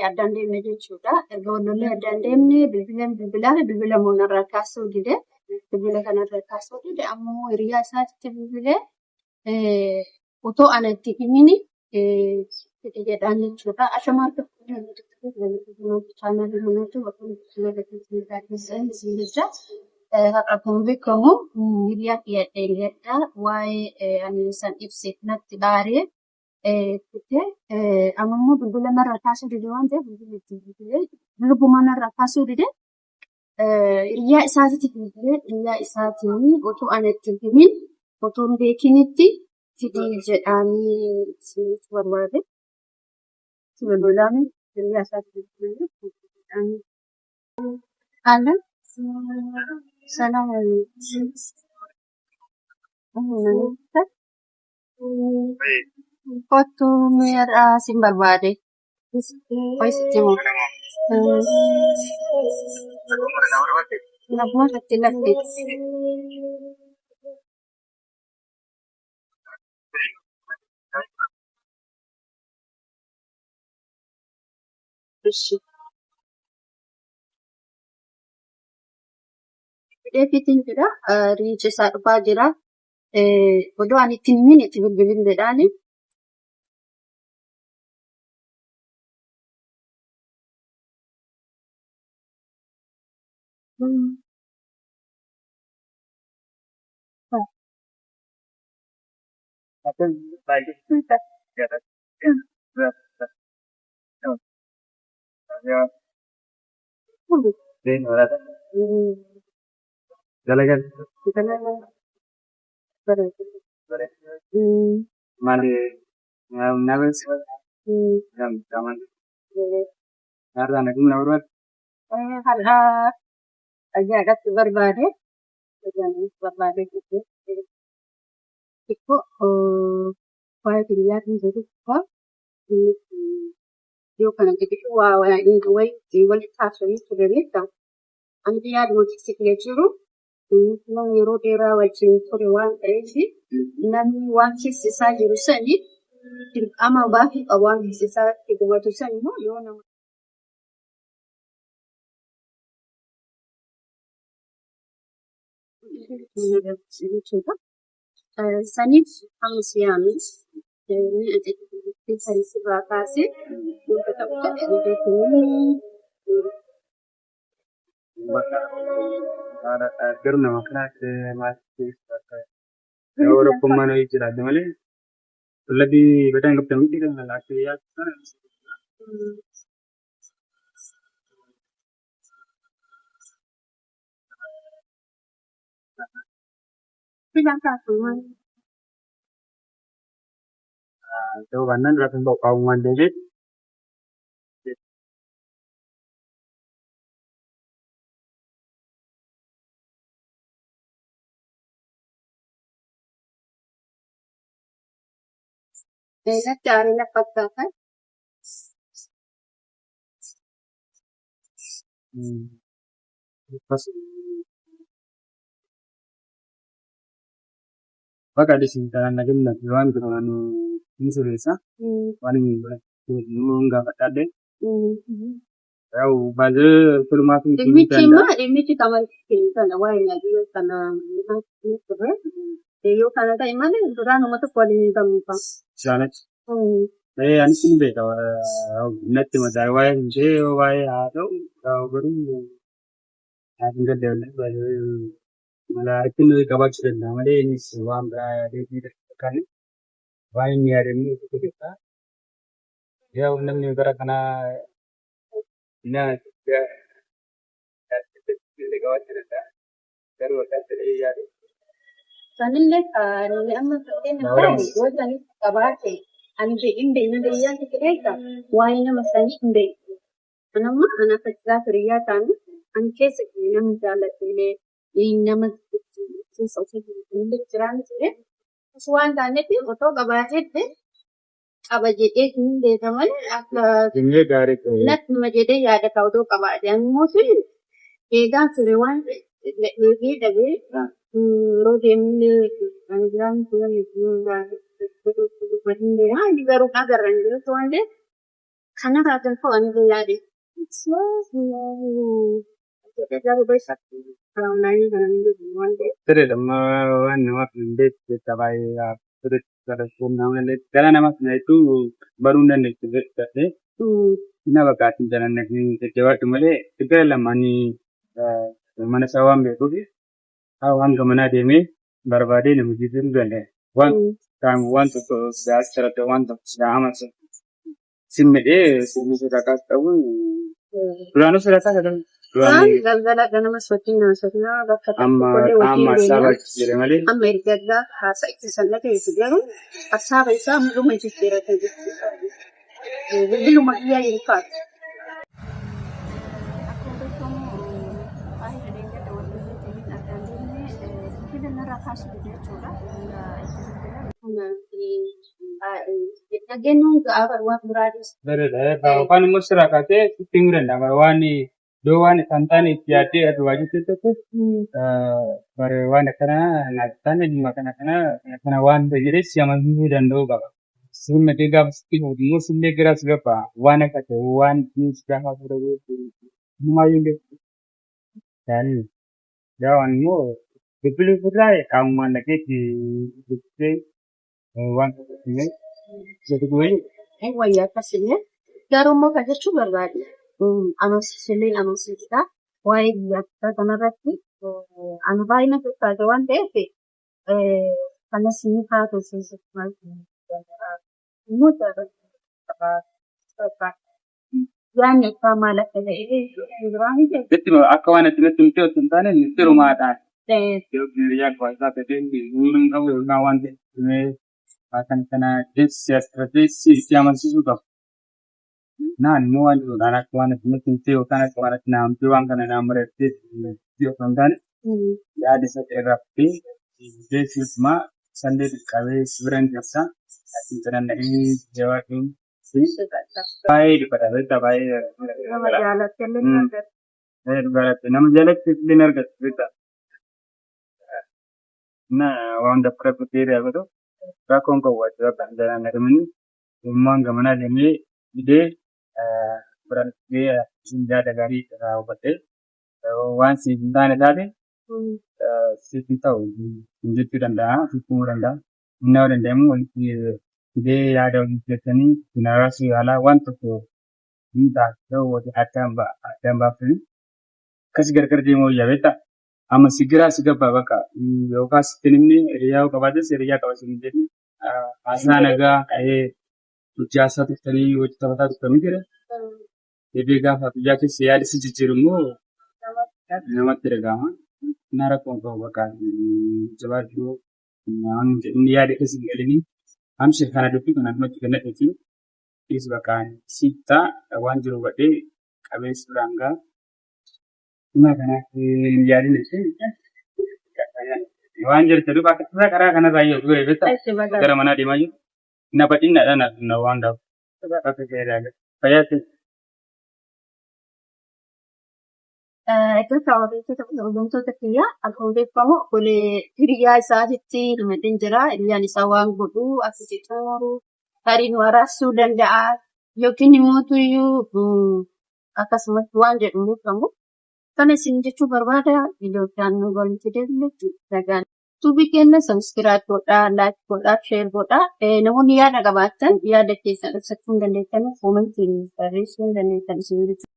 addaan deemne jechuudha. Erga wallollee addaan deemne bilbila moonarraa kaasuu dide. Bilbila kanarraa kaasuu dide ammoo hiriyaa isaatti bilbilee otoo ana itti himini jedhaan jechuudha. Ashamaa chaanaalii manatti bakka akkuma beekamu hiriyaa dhiyaadha waa'ee ani san ibse natti baaree ammoo bilbila narraa kaasuu dide waan ta'eef bilbila itti bilbilee lubbuma narraa kaasuu dide hiriyaa isaatitti bilbilee hiriyaa isaatiin otoo ana itti himin otoo hin beekinitti fidii jedhaanii isinitti barbaade. Bilbilaan hiriyaa isaatitti bilbilee jedhaanii. Haala Salaam kottu mi'a sin barbaade. Hoisitti moo? Namuma irratti laffee. Fitiin jira. Riichi isaa dhufaa jira. Odoo ani ittiin himin itti bilbileedhaani. Dalagan mali nawas jam zaman karena aku menawar Har'a ajaa'ibaatti barbaade. Barbaade gitu. Xiqqoo waa'ee biyyaatiin jedhu qofa yoo kana jedhu waa wayii walitti haasawee turaniidha. Ani yaaduma tiksiklee jiru. Namni yeroo dheeraa wajjin ture waan ta'eef namni waan keessa isaa jiru sani dirqama baafii qabu waan keessa isaatti gubatu sani immoo yoo nama saniif hamus yaamis sanis irraa kaasee yoo ta'u garuu nama kanaatti maatii yoo rakkoon wayii jiraate malee qullabbii badaan qabdan miti kan laattee yaaddu sana. Ta'uu baannaan rafin boqqaamu waan deebiif. Natti aarina fakkaatan. Bakka adiisin kanaan nagina waan biraan ni sirreessa. Waan hin gaafadhaadhe. Yaa'u baay'ee filmaa fi dhimmichi kana waa'ee nagina kana yoo kana ta'e malee duraan uummata waliin hin gammifaa. Isaanitti. Anis ni beeka natti mataa waa'ee hin jee waa'ee haa ta'u garuu hin gaddeebiin mala ittiin qabaachuu danda'a malee innis waan biraa yaadee kan waa'ee inni yaadamee itti keessaa yaa'u namni gara kanaa qabaachuu danda'a garuu akka ta'e yaade. Sanillee amma fakkeenyaaf yoo sanis qabaate ani hin beekne biyyaa keessatti waa'ee nama sanii hin beekne. Anamma ana fakkisaa firiyaa ta'an ani keessa namni jaallatee nama keessa ofii jiraan ture. Waan taaneef otoo qabaatetti qaba jedhee hin beekaman akka natti jedhee yaadata otoo qabaate ammoo eegaa ture waan eegee dhabee yeroo deemnee kan jiraan ture garuu agarran jiru waan ta'eef kanarraa kan fo'an yaade. Siree amma waan namaaf hin beekne baay'ee sirriitti kadhachuun namallee gara namaaf na hedduu baruu hin dandeessu jedhee na bakkaatiin jalan jajjabaadhu malee gara lamaanii mana isaa waan beekuuf waan gamanaa deemee barbaadee nama jiisuu danda'e. Waan tokko siyaasa waan tokko siyaasa simmedhee simmisa kakkaas ta'uun duraanuu sodataa kadhamu. Galgala ganama sochiin nama sochiin bakka amma saba jire malee. Amma erga haasa itti sannate garuu hasaaba isaa mul'uma jijjiirate jechuudha. Bilbiluma biyyaa hin faatu. Dhageenyuun gaafa waan biraadis. Afaan immoo sirraa kaasee itti himuu danda'a. Waan iddoo waan isaan taane itti yaaddee aduu jechuudha. Bare waan akkanaa naaf taane dhimma kana waan jedhee si amansiisuu danda'uu qaba. Sirna gaafa sitti immoo sillee giraas gaba waan akka ta'e waan gaafa fudhatee humaayyuu hin beeku. Gaawwan immoo bilbiluu irraa qaamummaan dhaqeetti dubbisee waan tokko wayyaa akkasii garuu immoo kan jechuun barbaade amansiisillee amansiisa waa'ee biyyaa kanarratti ani baay'ina fakkaate waan ta'eef kanas ni haatu yaanni isaa maal akka ta'e akka waan itti natti himtee osoo hin taane sirumaadhaan. Hiriyaa kwaasaa ta'ee nuun qabu yookaan waan ta'e kana deessi itti amansiisuu qabu. Naannoo waan jiruudhaan akka waan itti natti himtee yookaan akka waan itti naamtee waan kana naam bareettee osoo hin taane yaada isa irraa fudhee deessisumaa sallee xiqqaabee biraan keessaa asiin xinanna'ee jabaatuun baay'ee dhibbata baay'ee nama jaalatti illee argatu beektaa. Waan dafqa kutee dhaabatu rakkoon qawwaachuu akka hin jalaan argamanii uumaan gamanaa deemee idee biratti yaada gaarii irraa hubattee waan siif hin taane taate siif hin ta'u hin jechuu danda'a siifumuu danda'a hin ta'uu danda'amu walitti idee yaada walitti jettanii hin araasuu yaalaa waan tokko hin taasisuu addaan baafanii akkas gargar deemuu yaabeetta. Amma sigiraa si gabbaa bakka yookaas ittiin inni hiriyaa qabaates hiriyaa qabatu hin jedhu haasaa nagaa qa'ee hojjaasaa tuftanii hojii taphataa tuftamii jira. Deebii gaafa biyyaa keessa yaada si jijjiiru immoo namatti dhagahama. Inni rakkoon qabu bakka jabaachuu inni yaada keessa hin galini. Amshi kana dubbii kana namatti kennadheefi dhiis bakka siittaa waan jiru badhee qabeessi biraan ga'a. Nama kanaaf yaadin waan jirtu duuba akka karaa kanarraa yoo ture beektaa gara manaa deemaa jiru. Na badhinnaadhaan na waan gaafu. Akka fayyadamu. Fayyaatti. Iddoo sababeessota kiyyaa akkuma beekamu hiriyaa isaatitti namadeen jira. Hiriyaan isaa waan godhu akka jechuu tarii waraabsuu danda'a yookiin immoo akkasumas waan jedhu beekamu. Kana isin jechuu barbaada Itoophiyaan nu walitti deemnee tuubii kenna sabiskiraayib godhaa, laayik godhaa, sheer godhaa. Namoonni yaada qabaatan yaada keessan ibsachuu hin dandeettan, koomentiin barreessuu hin dandeettan isin jechuudha.